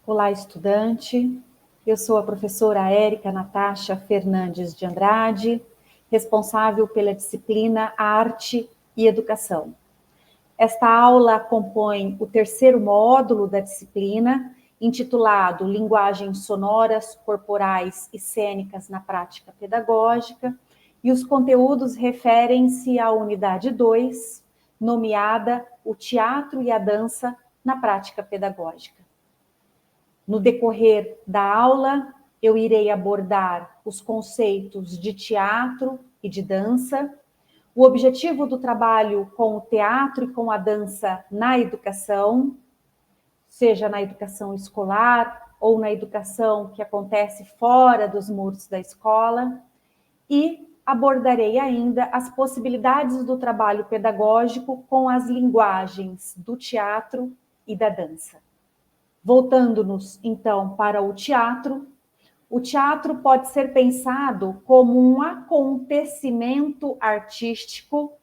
Olá, estudante. Eu sou a professora Érica Natasha Fernandes de Andrade, responsável pela disciplina Arte e Educação. Esta aula compõe o terceiro módulo da disciplina, intitulado Linguagens Sonoras, Corporais e Cênicas na Prática Pedagógica, e os conteúdos referem-se à unidade 2, nomeada O Teatro e a Dança na Prática Pedagógica. No decorrer da aula, eu irei abordar os conceitos de teatro e de dança, o objetivo do trabalho com o teatro e com a dança na educação, seja na educação escolar ou na educação que acontece fora dos muros da escola, e abordarei ainda as possibilidades do trabalho pedagógico com as linguagens do teatro e da dança. Voltando-nos, então, para o teatro pode ser pensado como um acontecimento artístico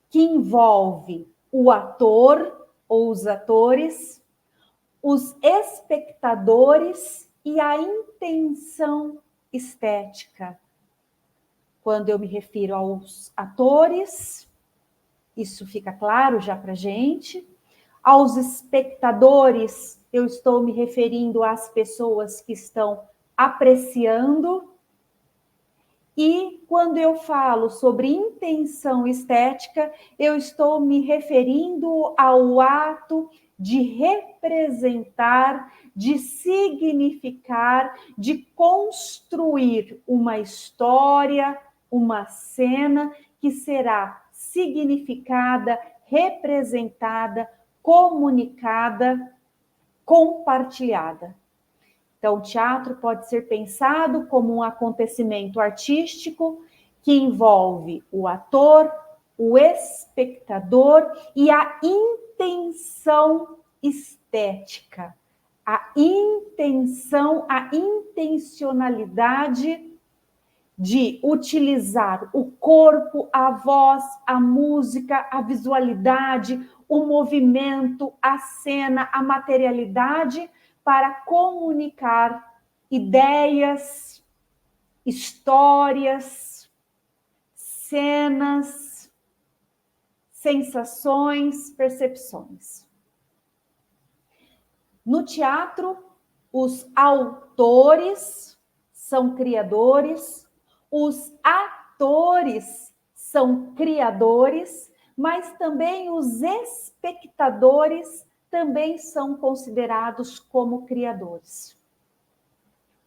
que envolve o ator ou os atores, os espectadores e a intenção estética. Quando eu me refiro aos atores, isso fica claro já para a gente. Aos espectadores, eu estou me referindo às pessoas que estão apreciando. E quando eu falo sobre intenção estética, eu estou me referindo ao ato de representar, de significar, de construir uma história, uma cena que será significada, representada, comunicada, compartilhada. Então, o teatro pode ser pensado como um acontecimento artístico que envolve o ator, o espectador e a intenção estética, a intenção, a intencionalidade de utilizar o corpo, a voz, a música, a visualidade, o movimento, a cena, a materialidade para comunicar ideias, histórias, cenas, sensações, percepções. No teatro, os autores são criadores, os atores são criadores, mas também os espectadores também são considerados como criadores.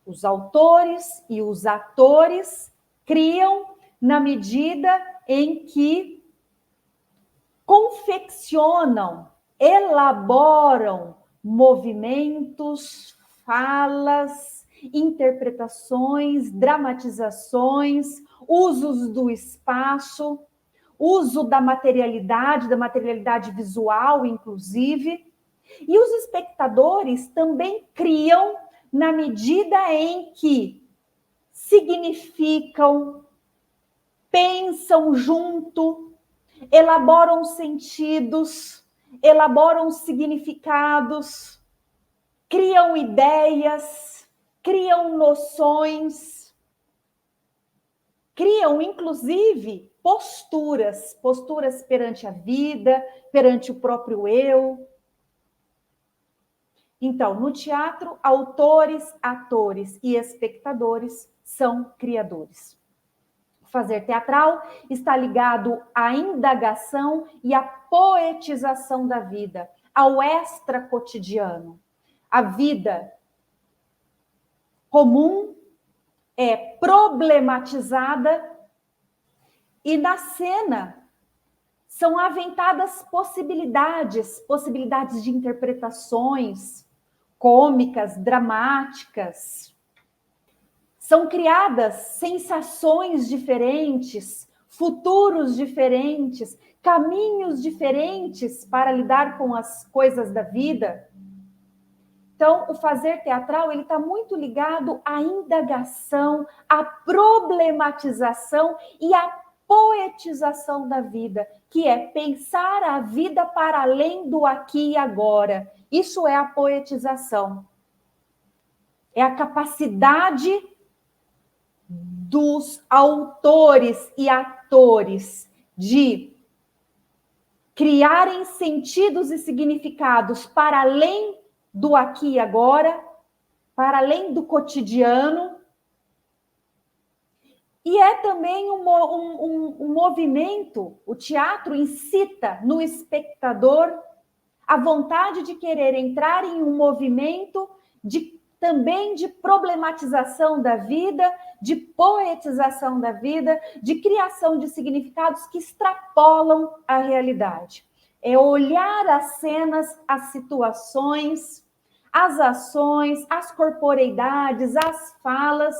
Os autores e os atores criam na medida em que confeccionam, elaboram movimentos, falas, interpretações, dramatizações, usos do espaço, uso da materialidade visual, inclusive. E os espectadores também criam na medida em que significam, pensam junto, elaboram sentidos, elaboram significados, criam ideias, criam noções, criam, inclusive, posturas perante a vida, perante o próprio eu. Então, no teatro, autores, atores e espectadores são criadores. O fazer teatral está ligado à indagação e à poetização da vida, ao extra-cotidiano. A vida comum é problematizada e na cena são aventadas possibilidades de interpretações cômicas, dramáticas. São criadas sensações diferentes, futuros diferentes, caminhos diferentes para lidar com as coisas da vida. Então, o fazer teatral ele está muito ligado à indagação, à problematização e à poetização da vida, que é pensar a vida para além do aqui e agora. Isso é a poetização. É a capacidade dos autores e atores de criarem sentidos e significados para além do aqui e agora, para além do cotidiano. E é também um movimento, o teatro incita no espectador a vontade de querer entrar em um movimento também de problematização da vida, de poetização da vida, de criação de significados que extrapolam a realidade. É olhar as cenas, as situações, as ações, as corporeidades, as falas,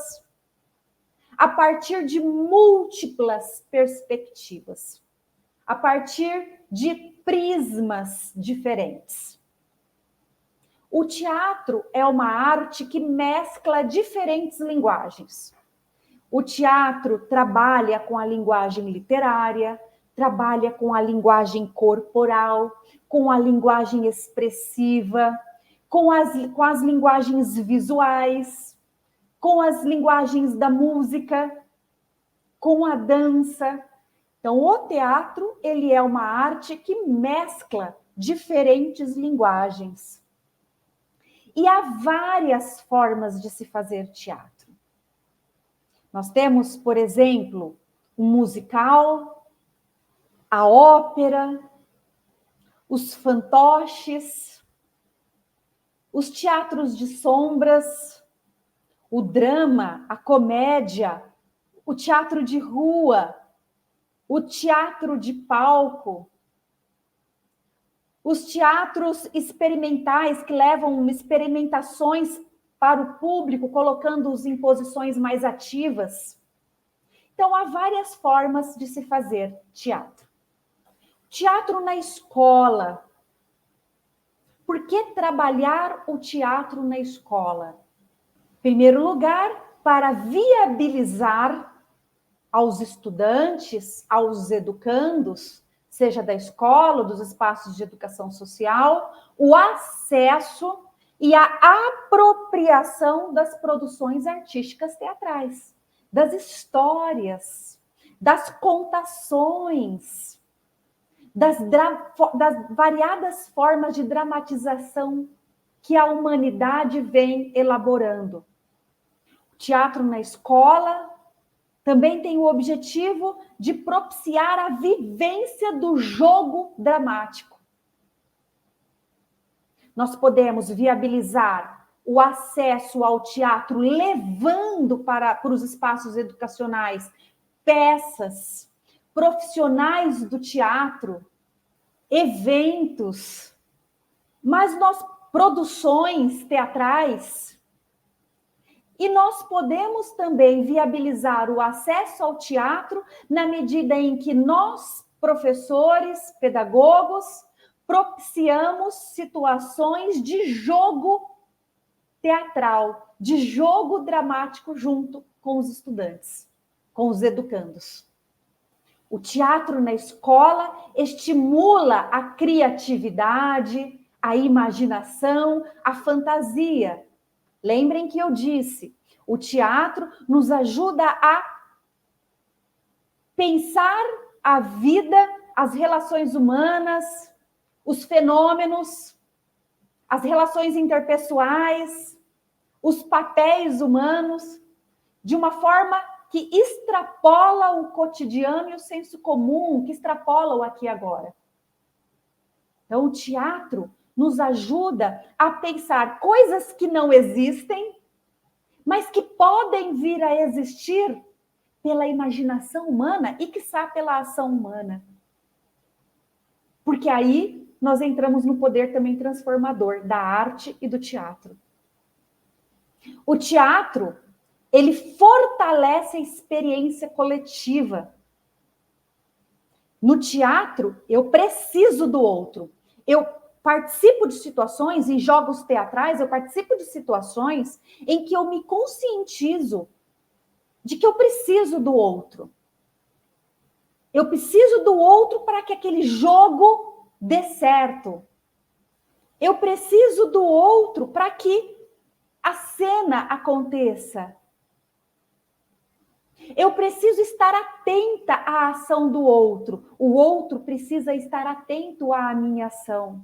a partir de múltiplas perspectivas, a partir de prismas diferentes. O teatro é uma arte que mescla diferentes linguagens. O teatro trabalha com a linguagem literária, trabalha com a linguagem corporal, com a linguagem expressiva, com as linguagens visuais, com as linguagens da música, com a dança. Então, o teatro, ele é uma arte que mescla diferentes linguagens. E há várias formas de se fazer teatro. Nós temos, por exemplo, um musical, a ópera, os fantoches, os teatros de sombras, o drama, a comédia, o teatro de rua, o teatro de palco, os teatros experimentais que levam experimentações para o público, colocando-os em posições mais ativas. Então, há várias formas de se fazer teatro. Teatro na escola. Por que trabalhar o teatro na escola? Em primeiro lugar, para viabilizar aos estudantes, aos educandos, seja da escola, dos espaços de educação social, o acesso e a apropriação das produções artísticas teatrais, das histórias, das contações, das variadas formas de dramatização que a humanidade vem elaborando. O teatro na escola também tem o objetivo de propiciar a vivência do jogo dramático. Nós podemos viabilizar o acesso ao teatro, levando para os espaços educacionais peças, profissionais do teatro, eventos, mas produções teatrais. E nós podemos também viabilizar o acesso ao teatro na medida em que nós, professores, pedagogos, propiciamos situações de jogo teatral, de jogo dramático junto com os estudantes, com os educandos. O teatro na escola estimula a criatividade, a imaginação, a fantasia. Lembrem que eu disse, o teatro nos ajuda a pensar a vida, as relações humanas, os fenômenos, as relações interpessoais, os papéis humanos, de uma forma que extrapola o cotidiano e o senso comum, que extrapola o aqui e agora. Então, o teatro nos ajuda a pensar coisas que não existem, mas que podem vir a existir pela imaginação humana e, quiçá, pela ação humana. Porque aí nós entramos no poder também transformador da arte e do teatro. O teatro, ele fortalece a experiência coletiva. No teatro, eu preciso do outro. Eu participo de situações, em jogos teatrais, eu participo de situações em que eu me conscientizo de que eu preciso do outro. Eu preciso do outro para que aquele jogo dê certo. Eu preciso do outro para que a cena aconteça. Eu preciso estar atenta à ação do outro. O outro precisa estar atento à minha ação.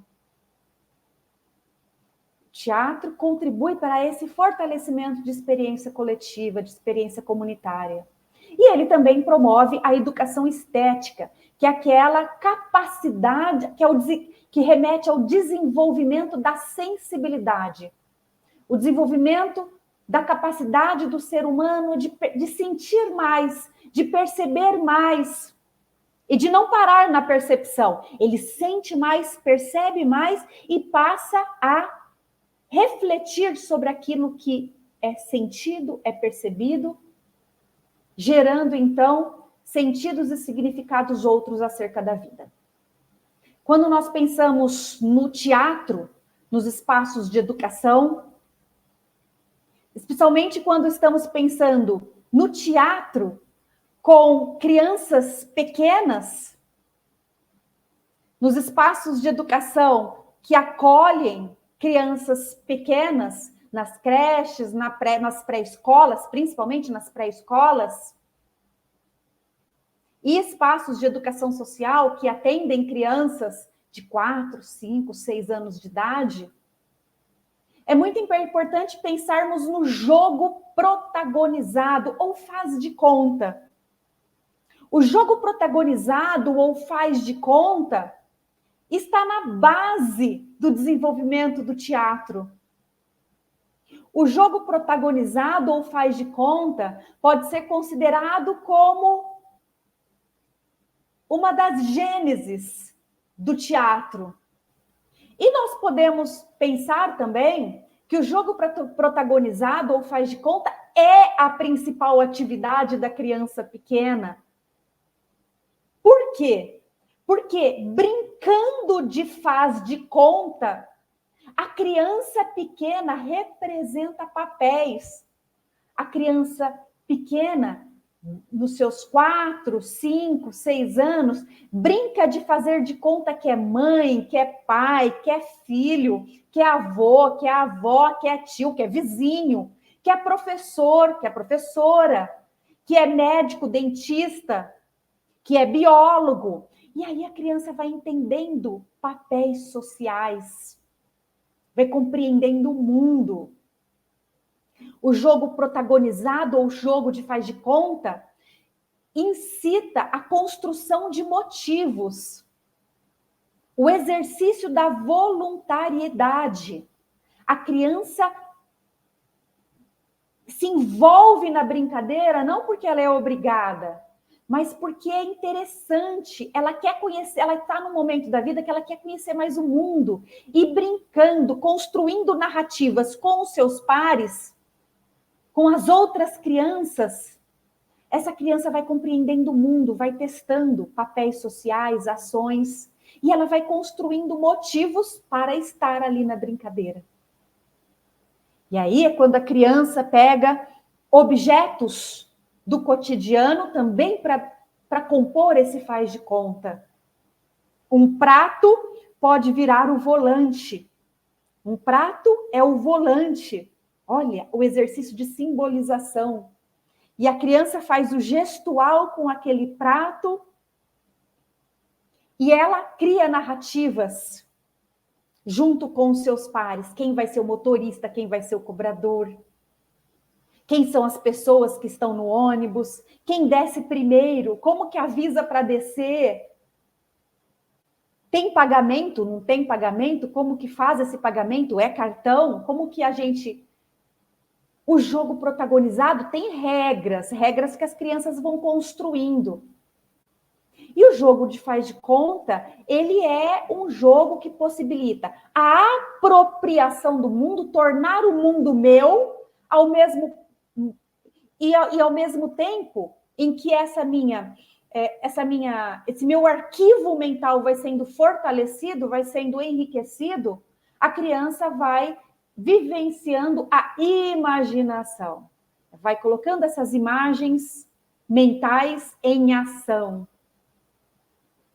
O teatro contribui para esse fortalecimento de experiência coletiva, de experiência comunitária. E ele também promove a educação estética, que é aquela capacidade que remete ao desenvolvimento da sensibilidade. O desenvolvimento da capacidade do ser humano de sentir mais, de perceber mais e de não parar na percepção. Ele sente mais, percebe mais e passa a refletir sobre aquilo que é sentido, é percebido, gerando, então, sentidos e significados outros acerca da vida. Quando nós pensamos no teatro, nos espaços de educação, especialmente quando estamos pensando no teatro com crianças pequenas, nos espaços de educação que acolhem crianças pequenas, nas creches, nas pré-escolas, principalmente nas pré-escolas, e espaços de educação social que atendem crianças de 4, 5, 6 anos de idade, é muito importante pensarmos no jogo protagonizado ou faz de conta. O jogo protagonizado ou faz de conta está na base do desenvolvimento do teatro. O jogo protagonizado ou faz de conta pode ser considerado como uma das gêneses do teatro. E nós podemos pensar também que o jogo protagonizado ou faz de conta é a principal atividade da criança pequena. Por quê? Porque brincando de faz de conta, a criança pequena representa papéis. A criança pequena, nos seus 4, 5, 6 anos, brinca de fazer de conta que é mãe, que é pai, que é filho, que é avô, que é avó, que é tio, que é vizinho, que é professor, que é professora, que é médico, dentista, que é biólogo. E aí a criança vai entendendo papéis sociais, vai compreendendo o mundo. O jogo protagonizado ou jogo de faz de conta incita a construção de motivos, o exercício da voluntariedade. A criança se envolve na brincadeira não porque ela é obrigada, mas porque é interessante, ela quer conhecer, ela está num momento da vida que ela quer conhecer mais o mundo, e brincando, construindo narrativas com os seus pares, com as outras crianças, essa criança vai compreendendo o mundo, vai testando papéis sociais, ações, e ela vai construindo motivos para estar ali na brincadeira. E aí é quando a criança pega objetos do cotidiano também para compor esse faz de conta. Um prato pode virar o volante. Um prato é o volante. Olha, o exercício de simbolização. E a criança faz o gestual com aquele prato e ela cria narrativas junto com os seus pares. Quem vai ser o motorista, quem vai ser o cobrador, quem são as pessoas que estão no ônibus, quem desce primeiro, como que avisa para descer, tem pagamento, não tem pagamento, como que faz esse pagamento, é cartão, como que a gente... O jogo protagonizado tem regras que as crianças vão construindo. E o jogo de faz de conta, ele é um jogo que possibilita a apropriação do mundo, tornar o mundo meu, ao mesmo tempo em que esse meu arquivo mental vai sendo fortalecido, vai sendo enriquecido, a criança vai vivenciando a imaginação. Vai colocando essas imagens mentais em ação.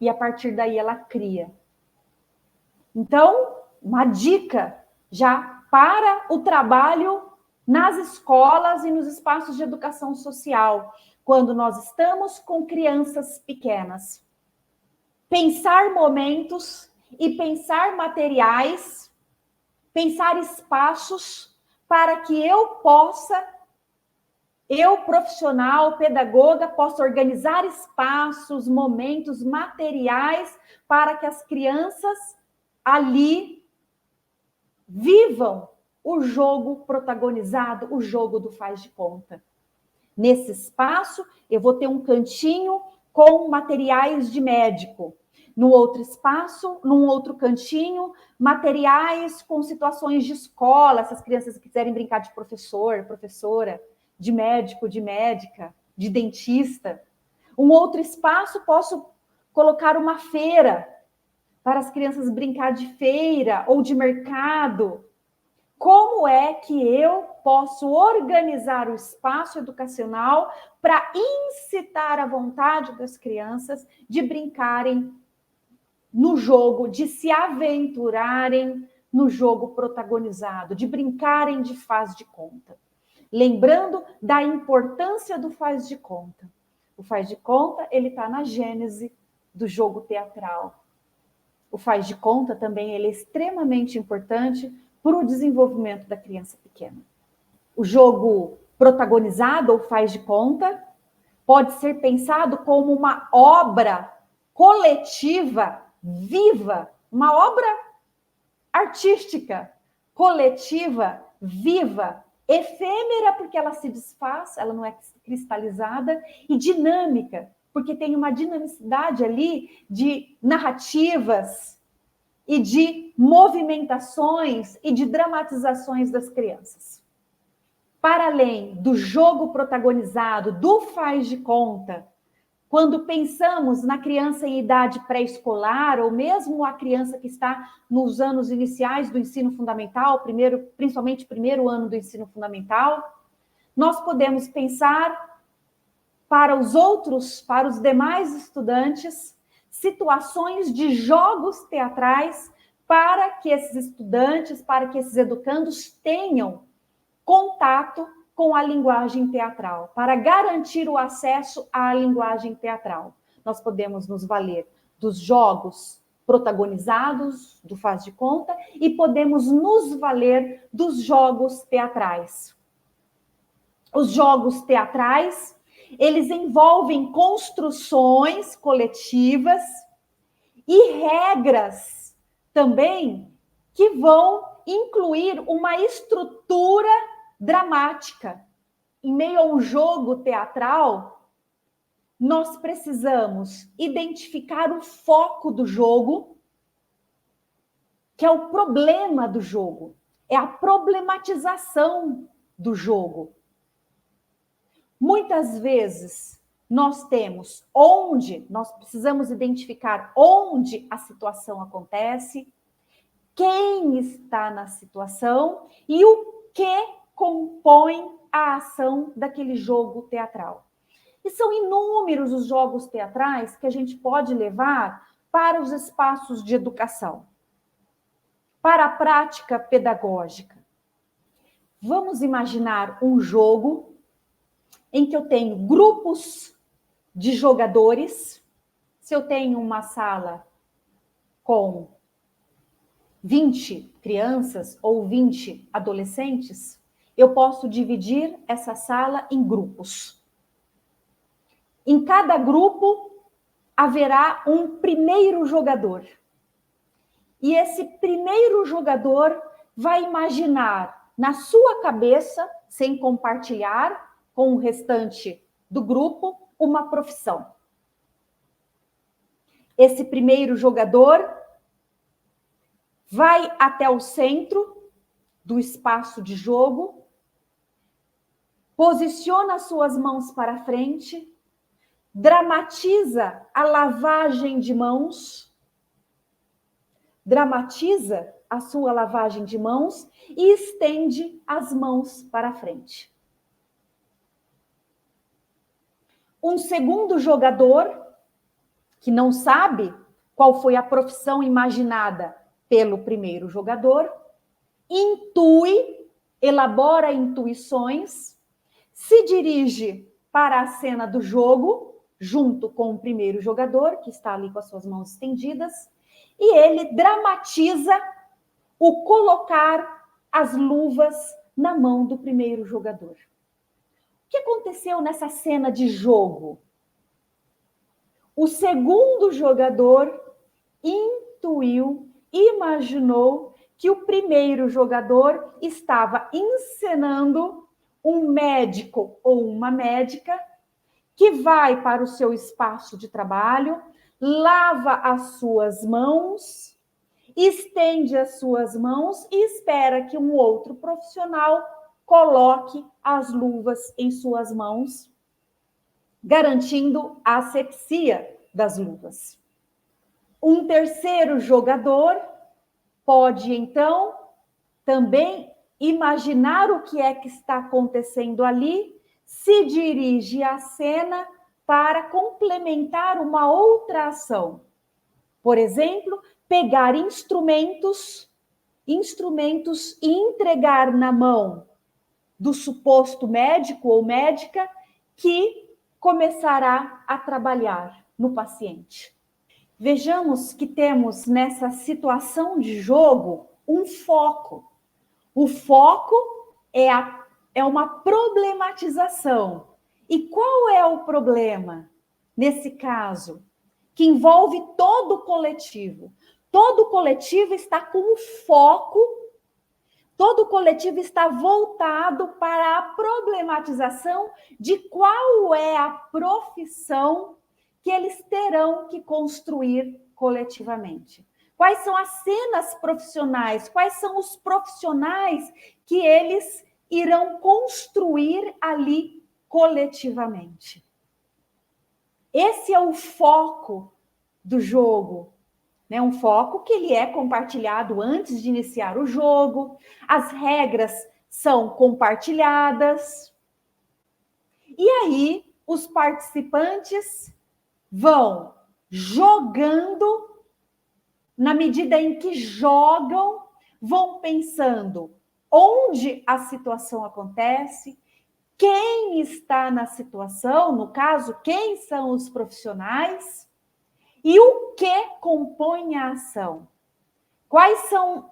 E a partir daí ela cria. Então, uma dica já para o trabalho nas escolas e nos espaços de educação social, quando nós estamos com crianças pequenas. Pensar momentos e pensar materiais, pensar espaços para que eu, profissional, pedagoga, possa organizar espaços, momentos, materiais para que as crianças ali vivam o jogo protagonizado, o jogo do faz de conta. Nesse espaço, eu vou ter um cantinho com materiais de médico. No outro espaço, num outro cantinho, materiais com situações de escola, se as crianças quiserem brincar de professor, professora, de médico, de médica, de dentista. Um outro espaço, posso colocar uma feira, para as crianças brincar de feira ou de mercado. Como é que eu posso organizar o espaço educacional para incitar a vontade das crianças de brincarem no jogo, de se aventurarem no jogo protagonizado, de brincarem de faz de conta? Lembrando da importância do faz de conta. O faz de conta, ele está na gênese do jogo teatral. O faz de conta também ele é extremamente importante para o desenvolvimento da criança pequena. O jogo protagonizado ou faz de conta pode ser pensado como uma obra coletiva, viva, uma obra artística, coletiva, viva, efêmera porque ela se desfaz, ela não é cristalizada, e dinâmica, porque tem uma dinamicidade ali de narrativas e de movimentações e de dramatizações das crianças. Para além do jogo protagonizado, do faz de conta, quando pensamos na criança em idade pré-escolar, ou mesmo a criança que está nos anos iniciais do ensino fundamental, principalmente primeiro ano do ensino fundamental, nós podemos pensar para os demais estudantes, situações de jogos teatrais para que esses estudantes, para que esses educandos tenham contato com a linguagem teatral, para garantir o acesso à linguagem teatral. Nós podemos nos valer dos jogos protagonizados, do faz de conta, e podemos nos valer dos jogos teatrais. Os jogos teatrais, eles envolvem construções coletivas e regras também que vão incluir uma estrutura dramática. Em meio a um jogo teatral, nós precisamos identificar o foco do jogo, que é o problema do jogo, é a problematização do jogo. Muitas vezes nós precisamos identificar onde a situação acontece, quem está na situação e o que compõe a ação daquele jogo teatral. E são inúmeros os jogos teatrais que a gente pode levar para os espaços de educação, para a prática pedagógica. Vamos imaginar um jogo em que eu tenho grupos de jogadores. Se eu tenho uma sala com 20 crianças ou 20 adolescentes, eu posso dividir essa sala em grupos. Em cada grupo haverá um primeiro jogador. E esse primeiro jogador vai imaginar na sua cabeça, sem compartilhar com o restante do grupo, uma profissão. Esse primeiro jogador vai até o centro do espaço de jogo, posiciona suas mãos para frente, dramatiza a lavagem de mãos, dramatiza a sua lavagem de mãos e estende as mãos para frente. Um segundo jogador, que não sabe qual foi a profissão imaginada pelo primeiro jogador, intui elabora intuições, se dirige para a cena do jogo, junto com o primeiro jogador, que está ali com as suas mãos estendidas, e ele dramatiza o colocar as luvas na mão do primeiro jogador. O que aconteceu nessa cena de jogo? O segundo jogador intuiu, imaginou que o primeiro jogador estava encenando um médico ou uma médica que vai para o seu espaço de trabalho, lava as suas mãos, estende as suas mãos e espera que um outro profissional coloque as luvas em suas mãos, garantindo a asepsia das luvas. Um terceiro jogador pode, então, também imaginar o que é que está acontecendo ali, se dirige à cena para complementar uma outra ação. Por exemplo, pegar instrumentos e entregar na mão do suposto médico ou médica que começará a trabalhar no paciente. Vejamos que temos nessa situação de jogo um foco. O foco é uma problematização. E qual é o problema nesse caso? Que envolve todo o coletivo. Todo o coletivo está com o foco, todo o coletivo está voltado para a problematização de qual é a profissão que eles terão que construir coletivamente. Quais são as cenas profissionais? Quais são os profissionais que eles irão construir ali coletivamente? Esse é o foco do jogo, né? Um foco que ele é compartilhado antes de iniciar o jogo, as regras são compartilhadas, e aí os participantes vão jogando, na medida em que jogam, vão pensando onde a situação acontece, quem está na situação, no caso, quem são os profissionais, e o que compõe a ação. Quais são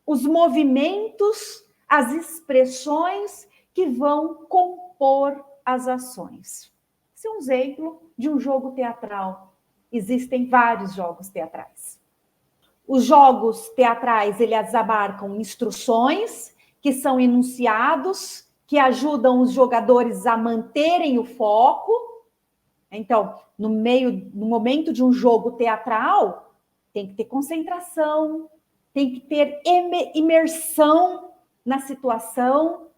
os movimentos, as expressões que vão compor as ações. Esse é um exemplo de um jogo teatral. Existem vários jogos teatrais. Os jogos teatrais, eles abarcam instruções, que são enunciados, que ajudam os jogadores a manterem o foco. Então, no momento de um jogo teatral, tem que ter concentração, tem que ter imersão na situação.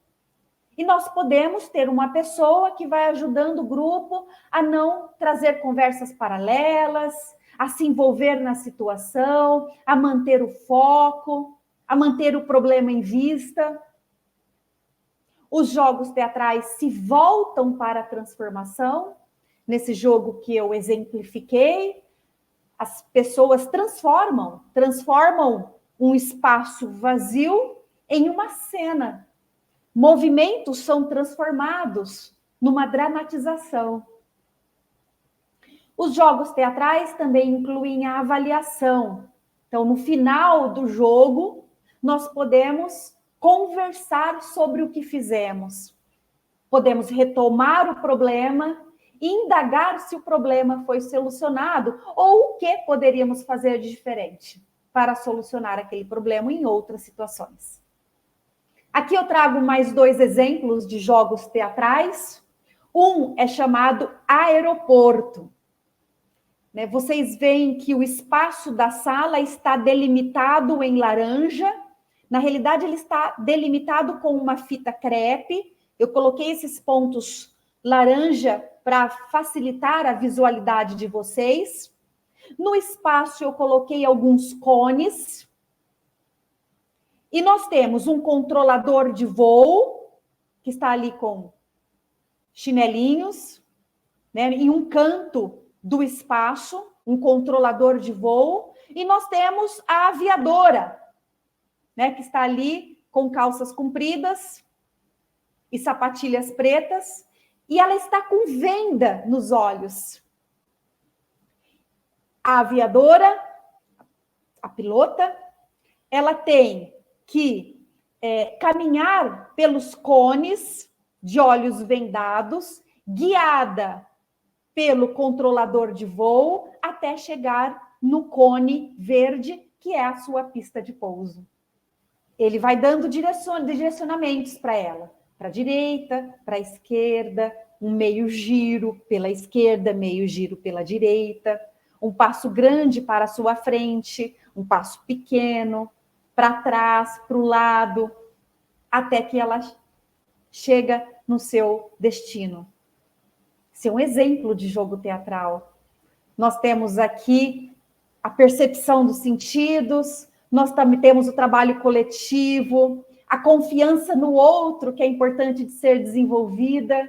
E nós podemos ter uma pessoa que vai ajudando o grupo a não trazer conversas paralelas, a se envolver na situação, a manter o foco, a manter o problema em vista. Os jogos teatrais se voltam para a transformação. Nesse jogo que eu exemplifiquei, as pessoas transformam um espaço vazio em uma cena. Movimentos são transformados numa dramatização. Os jogos teatrais também incluem a avaliação. Então, no final do jogo, nós podemos conversar sobre o que fizemos. Podemos retomar o problema e indagar se o problema foi solucionado ou o que poderíamos fazer de diferente para solucionar aquele problema em outras situações. Aqui eu trago mais 2 exemplos de jogos teatrais. Um é chamado aeroporto. Vocês veem que o espaço da sala está delimitado em laranja. Na realidade, ele está delimitado com uma fita crepe. Eu coloquei esses pontos laranja para facilitar a visualidade de vocês. No espaço, eu coloquei alguns cones. E nós temos um controlador de voo, que está ali com chinelinhos, em um canto do espaço, um controlador de voo. E nós temos a aviadora, que está ali com calças compridas e sapatilhas pretas, e ela está com venda nos olhos. A aviadora, a pilota, ela tem que caminhar pelos cones de olhos vendados, guiada pelo controlador de voo, até chegar no cone verde, que é a sua pista de pouso. Ele vai dando direcionamentos para ela, para a direita, para a esquerda, um meio giro pela esquerda, meio giro pela direita, um passo grande para a sua frente, um passo pequeno, para trás, para o lado, até que ela chega no seu destino. Esse é um exemplo de jogo teatral. Nós temos aqui a percepção dos sentidos, nós também temos o trabalho coletivo, a confiança no outro, que é importante de ser desenvolvida,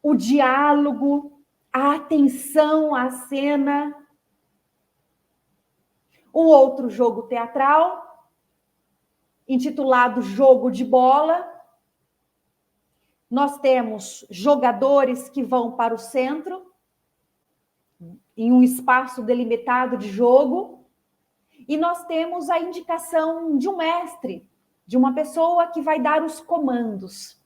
o diálogo, a atenção à cena. Um outro jogo teatral, intitulado Jogo de Bola. Nós temos jogadores que vão para o centro, em um espaço delimitado de jogo, e nós temos a indicação de um mestre, de uma pessoa que vai dar os comandos.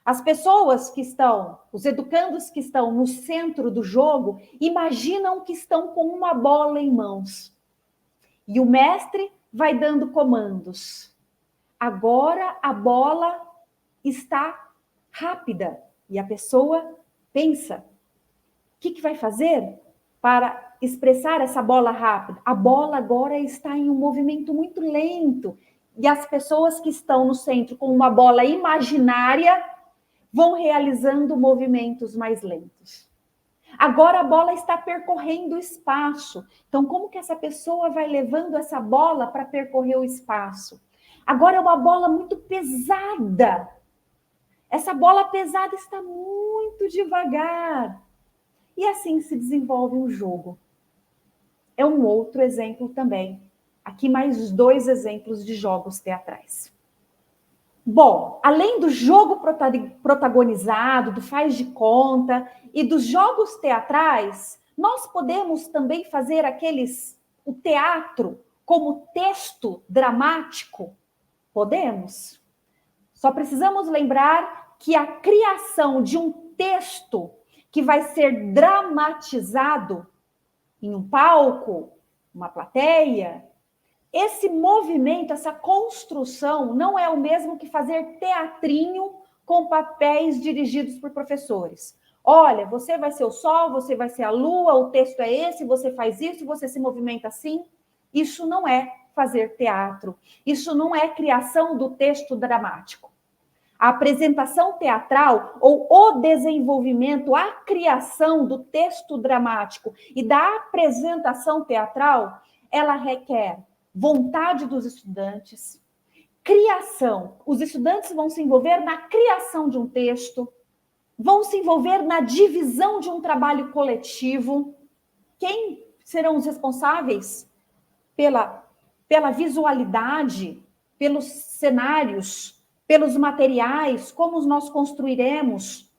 As pessoas que estão, os educandos que estão no centro do jogo, imaginam que estão com uma bola em mãos. E o mestre vai dando comandos. Agora a bola está rápida. E a pessoa pensa, o que vai fazer para expressar essa bola rápida? A bola agora está em um movimento muito lento. E as pessoas que estão no centro com uma bola imaginária vão realizando movimentos mais lentos. Agora a bola está percorrendo o espaço. Então, como que essa pessoa vai levando essa bola para percorrer o espaço? Agora é uma bola muito pesada. Essa bola pesada está muito devagar. E assim se desenvolve um jogo. É um outro exemplo também. Aqui mais 2 exemplos de jogos teatrais. Bom, além do jogo protagonizado, do faz de conta e dos jogos teatrais, nós podemos também fazer o teatro como texto dramático? Podemos. Só precisamos lembrar que a criação de um texto que vai ser dramatizado em um palco, uma plateia, esse movimento, essa construção não é o mesmo que fazer teatrinho com papéis dirigidos por professores. Olha, você vai ser o sol, você vai ser a lua, o texto é esse, você faz isso, você se movimenta assim. Isso não é fazer teatro. Isso não é criação do texto dramático. A apresentação teatral ou o desenvolvimento, a criação do texto dramático e da apresentação teatral, ela requer vontade dos estudantes, criação. Os estudantes vão se envolver na criação de um texto, vão se envolver na divisão de um trabalho coletivo. Quem serão os responsáveis pela visualidade, pelos cenários, pelos materiais, como nós construiremos,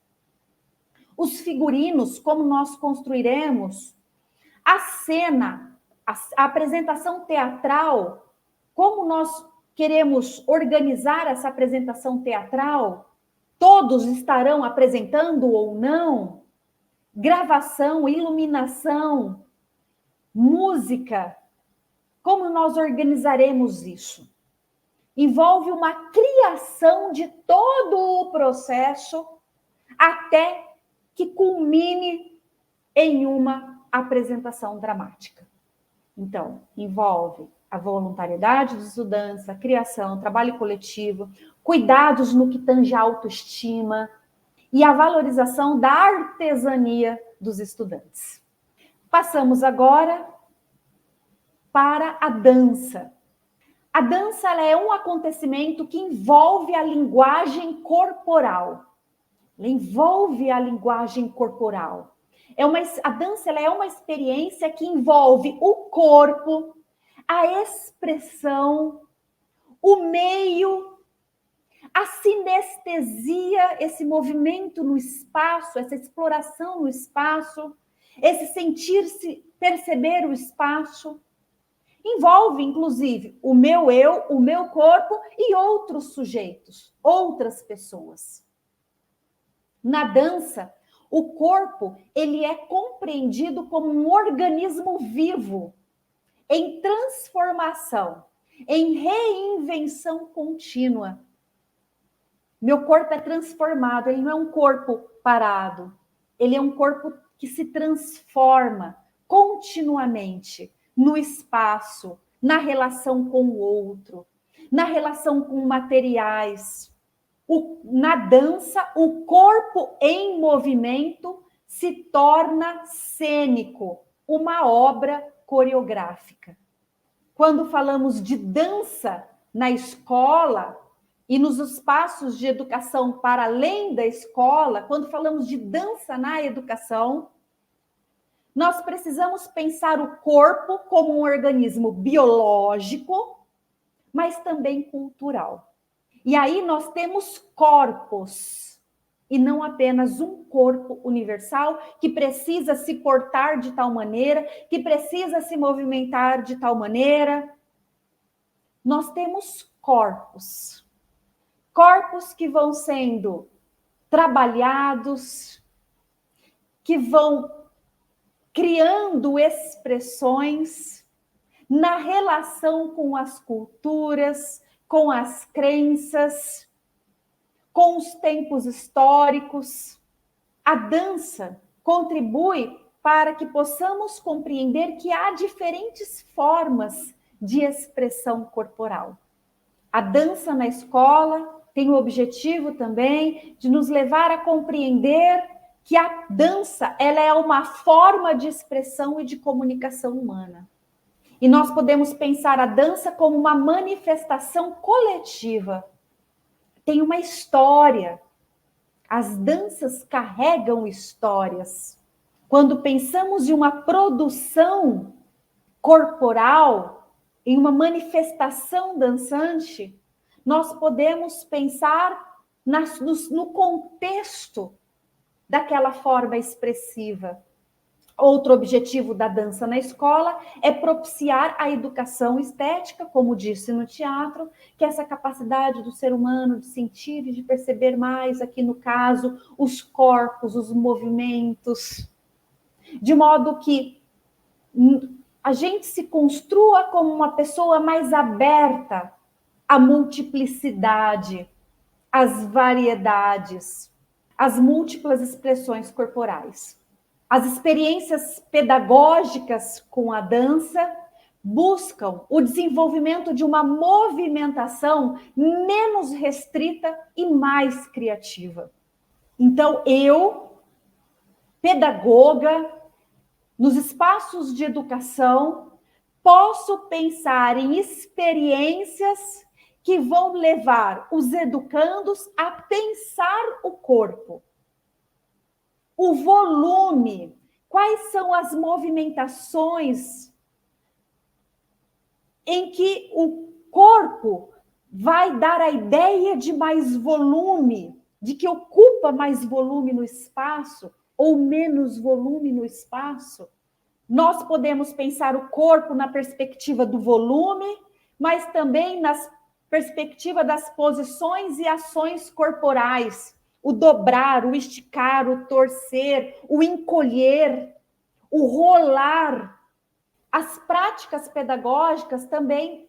os figurinos, como nós construiremos, a cena, a apresentação teatral, como nós queremos organizar essa apresentação teatral? Todos estarão apresentando ou não? Gravação, iluminação, música, como nós organizaremos isso? Envolve uma criação de todo o processo até que culmine em uma apresentação dramática. Então, envolve a voluntariedade dos estudantes, a criação, trabalho coletivo, cuidados no que tange a autoestima e a valorização da artesania dos estudantes. Passamos agora para a dança. A dança ela é um acontecimento que envolve a linguagem corporal. Ela envolve a linguagem corporal. A dança ela é uma experiência que envolve o corpo, a expressão, o meio, a sinestesia, esse movimento no espaço, essa exploração no espaço, esse sentir-se, perceber o espaço, envolve, inclusive, o meu eu, o meu corpo e outros sujeitos, outras pessoas. Na dança, o corpo, ele é compreendido como um organismo vivo, em transformação, em reinvenção contínua. Meu corpo é transformado, ele não é um corpo parado, ele é um corpo que se transforma continuamente no espaço, na relação com o outro, na relação com materiais. Na dança, o corpo em movimento se torna cênico, uma obra coreográfica. Quando falamos de dança na escola e nos espaços de educação para além da escola, quando falamos de dança na educação, nós precisamos pensar o corpo como um organismo biológico, mas também cultural. E aí nós temos corpos, e não apenas um corpo universal que precisa se portar de tal maneira, que precisa se movimentar de tal maneira. Nós temos corpos. Corpos que vão sendo trabalhados, que vão criando expressões na relação com as culturas, com as crenças, com os tempos históricos. A dança contribui para que possamos compreender que há diferentes formas de expressão corporal. A dança na escola tem o objetivo também de nos levar a compreender que a dança, ela é uma forma de expressão e de comunicação humana. E nós podemos pensar a dança como uma manifestação coletiva. Tem uma história. As danças carregam histórias. Quando pensamos em uma produção corporal, em uma manifestação dançante, nós podemos pensar no contexto daquela forma expressiva. Outro objetivo da dança na escola é propiciar a educação estética, como disse no teatro, que é essa capacidade do ser humano de sentir e de perceber mais, aqui no caso, os corpos, os movimentos, de modo que a gente se construa como uma pessoa mais aberta à multiplicidade, às variedades, às múltiplas expressões corporais. As experiências pedagógicas com a dança buscam o desenvolvimento de uma movimentação menos restrita e mais criativa. Então, eu, pedagoga, nos espaços de educação, posso pensar em experiências que vão levar os educandos a pensar o corpo. O volume, quais são as movimentações em que o corpo vai dar a ideia de mais volume, de que ocupa mais volume no espaço ou menos volume no espaço. Nós podemos pensar o corpo na perspectiva do volume, mas também na perspectiva das posições e ações corporais. O dobrar, o esticar, o torcer, o encolher, o rolar. As práticas pedagógicas também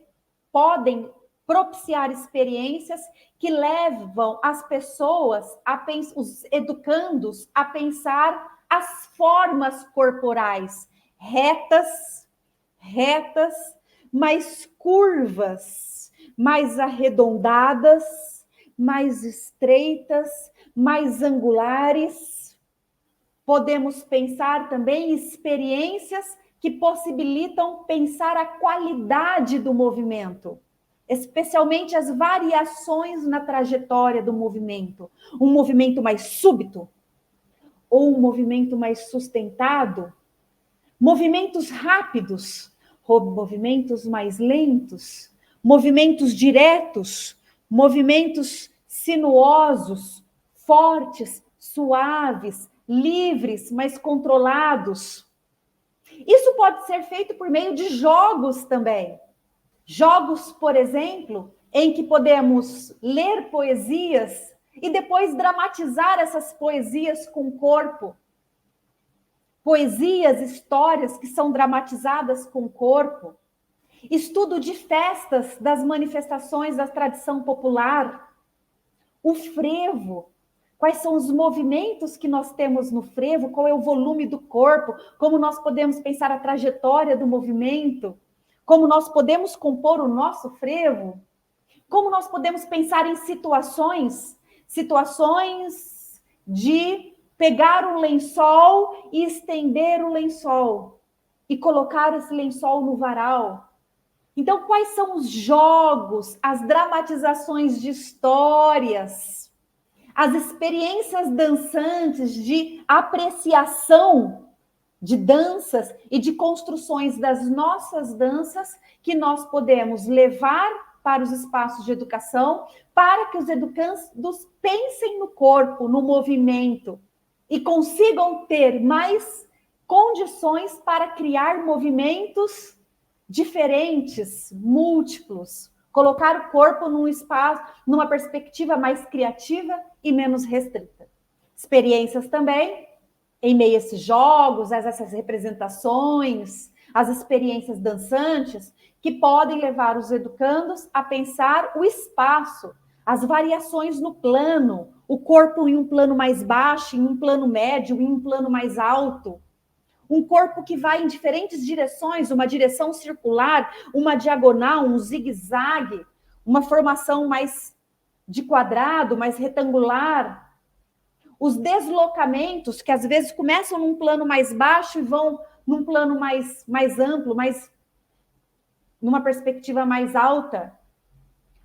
podem propiciar experiências que levam as pessoas, os educandos, a pensar as formas corporais retas, mais curvas, mais arredondadas, mais estreitas, mais angulares. Podemos pensar também experiências que possibilitam pensar a qualidade do movimento, especialmente as variações na trajetória do movimento. Um movimento mais súbito ou um movimento mais sustentado, movimentos rápidos, movimentos mais lentos, movimentos diretos, movimentos sinuosos, fortes, suaves, livres, mas controlados. Isso pode ser feito por meio de jogos também. Jogos, por exemplo, em que podemos ler poesias e depois dramatizar essas poesias com o corpo. Poesias, histórias que são dramatizadas com o corpo. Estudo de festas, das manifestações da tradição popular. O frevo. Quais são os movimentos que nós temos no frevo? Qual é o volume do corpo? Como nós podemos pensar a trajetória do movimento? Como nós podemos compor o nosso frevo? Como nós podemos pensar em situações de pegar um lençol e estender o lençol e colocar esse lençol no varal. Então, quais são os jogos, as dramatizações de histórias, as experiências dançantes de apreciação de danças e de construções das nossas danças que nós podemos levar para os espaços de educação, para que os educandos pensem no corpo, no movimento, e consigam ter mais condições para criar movimentos diferentes, múltiplos, colocar o corpo num espaço, numa perspectiva mais criativa e menos restrita. Experiências também, em meio a esses jogos, essas representações, as experiências dançantes, que podem levar os educandos a pensar o espaço, as variações no plano, o corpo em um plano mais baixo, em um plano médio, em um plano mais alto. Um corpo que vai em diferentes direções, uma direção circular, uma diagonal, um zigue-zague, uma formação mais de quadrado, mais retangular. Os deslocamentos, que às vezes começam num plano mais baixo e vão num plano mais amplo, numa perspectiva mais alta.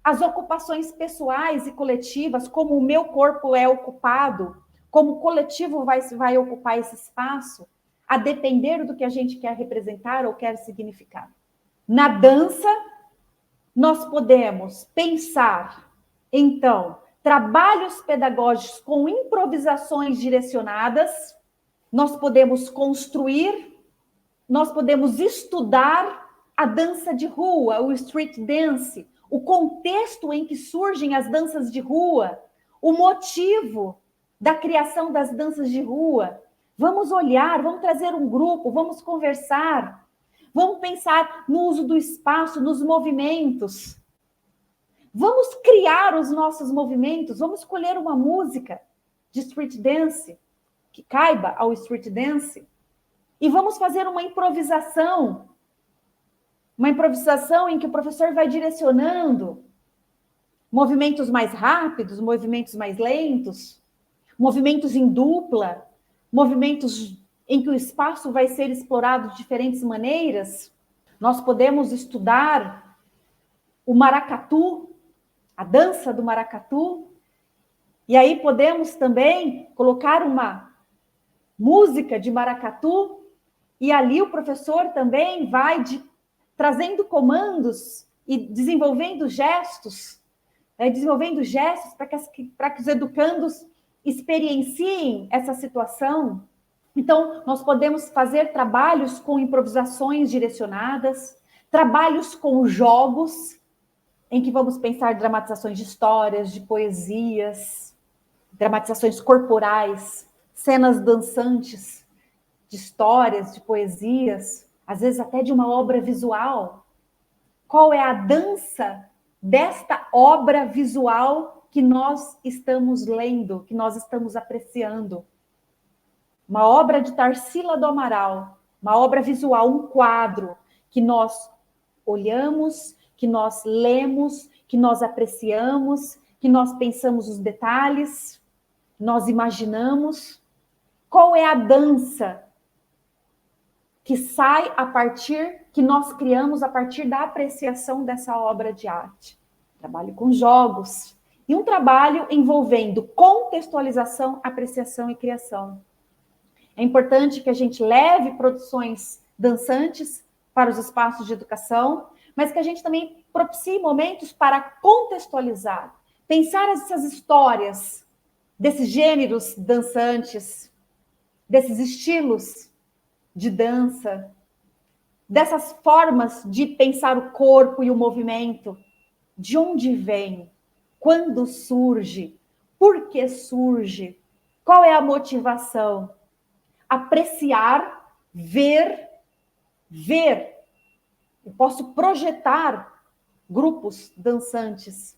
As ocupações pessoais e coletivas, como o meu corpo é ocupado, como o coletivo vai ocupar esse espaço, a depender do que a gente quer representar ou quer significar. Na dança, nós podemos pensar, então, trabalhos pedagógicos com improvisações direcionadas, nós podemos construir, nós podemos estudar a dança de rua, o street dance, o contexto em que surgem as danças de rua, o motivo da criação das danças de rua. Vamos olhar, vamos trazer um grupo, vamos conversar, vamos pensar no uso do espaço, nos movimentos. Vamos criar os nossos movimentos, vamos escolher uma música de street dance que caiba ao street dance e vamos fazer uma improvisação em que o professor vai direcionando movimentos mais rápidos, movimentos mais lentos, movimentos em dupla, movimentos em que o espaço vai ser explorado de diferentes maneiras. Nós podemos estudar o maracatu, a dança do maracatu, e aí podemos também colocar uma música de maracatu, e ali o professor também vai trazendo comandos e desenvolvendo gestos para que os educandos experienciem essa situação. Então, nós podemos fazer trabalhos com improvisações direcionadas, trabalhos com jogos, em que vamos pensar dramatizações de histórias, de poesias, dramatizações corporais, cenas dançantes de histórias, de poesias, às vezes até de uma obra visual. Qual é a dança desta obra visual que nós estamos lendo, que nós estamos apreciando? Uma obra de Tarsila do Amaral, uma obra visual, um quadro que nós olhamos, que nós lemos, que nós apreciamos, que nós pensamos os detalhes, nós imaginamos. Qual é a dança que sai que nós criamos a partir da apreciação dessa obra de arte? Trabalho com jogos e um trabalho envolvendo contextualização, apreciação e criação. É importante que a gente leve produções dançantes para os espaços de educação, mas que a gente também propicie momentos para contextualizar, pensar essas histórias desses gêneros dançantes, desses estilos de dança, dessas formas de pensar o corpo e o movimento, de onde vem, quando surge, por que surge, qual é a motivação? Apreciar, ver. Eu posso projetar grupos dançantes,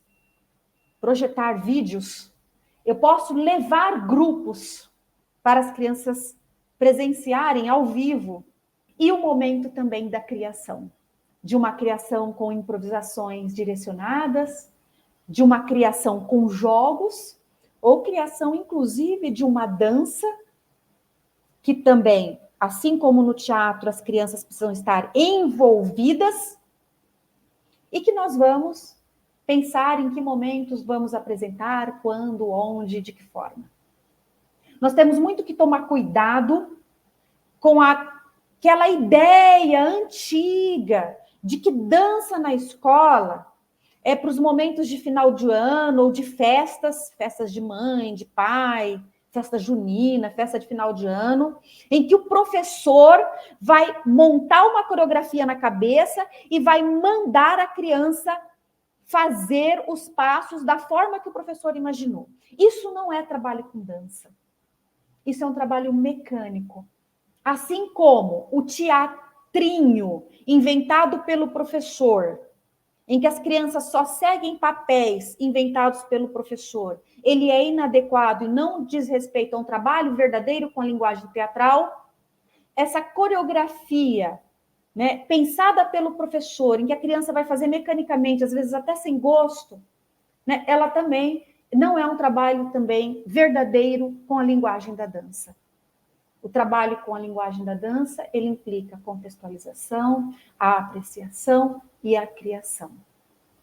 projetar vídeos. Eu posso levar grupos para as crianças presenciarem ao vivo. E o momento também da criação. De uma criação com improvisações direcionadas, de uma criação com jogos, ou criação, inclusive, de uma dança, que também, assim como no teatro, as crianças precisam estar envolvidas, e que nós vamos pensar em que momentos vamos apresentar, quando, onde, de que forma. Nós temos muito que tomar cuidado com aquela ideia antiga de que dança na escola é para os momentos de final de ano ou de festas de mãe, de pai, festa junina, festa de final de ano, em que o professor vai montar uma coreografia na cabeça e vai mandar a criança fazer os passos da forma que o professor imaginou. Isso não é trabalho com dança. Isso é um trabalho mecânico. Assim como o teatrinho inventado pelo professor, em que as crianças só seguem papéis inventados pelo professor, ele é inadequado e não diz respeito a um trabalho verdadeiro com a linguagem teatral. Essa coreografia, né, pensada pelo professor, em que a criança vai fazer mecanicamente, às vezes até sem gosto, né, ela também não é um trabalho também verdadeiro com a linguagem da dança. O trabalho com a linguagem da dança, ele implica a contextualização, a apreciação e a criação.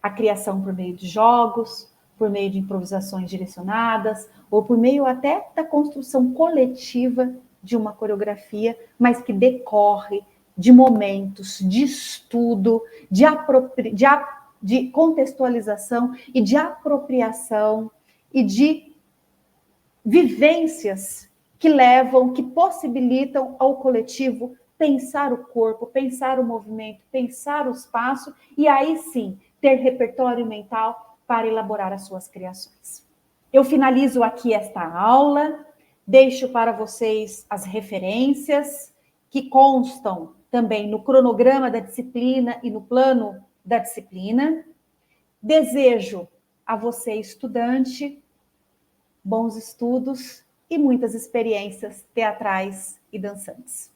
A criação por meio de jogos, por meio de improvisações direcionadas, ou por meio até da construção coletiva de uma coreografia, mas que decorre de momentos de estudo, de contextualização e de apropriação e de vivências que levam, que possibilitam ao coletivo pensar o corpo, pensar o movimento, pensar o espaço e aí sim ter repertório mental para elaborar as suas criações. Eu finalizo aqui esta aula, deixo para vocês as referências que constam também no cronograma da disciplina e no plano da disciplina. Desejo a você, estudante, bons estudos e muitas experiências teatrais e dançantes.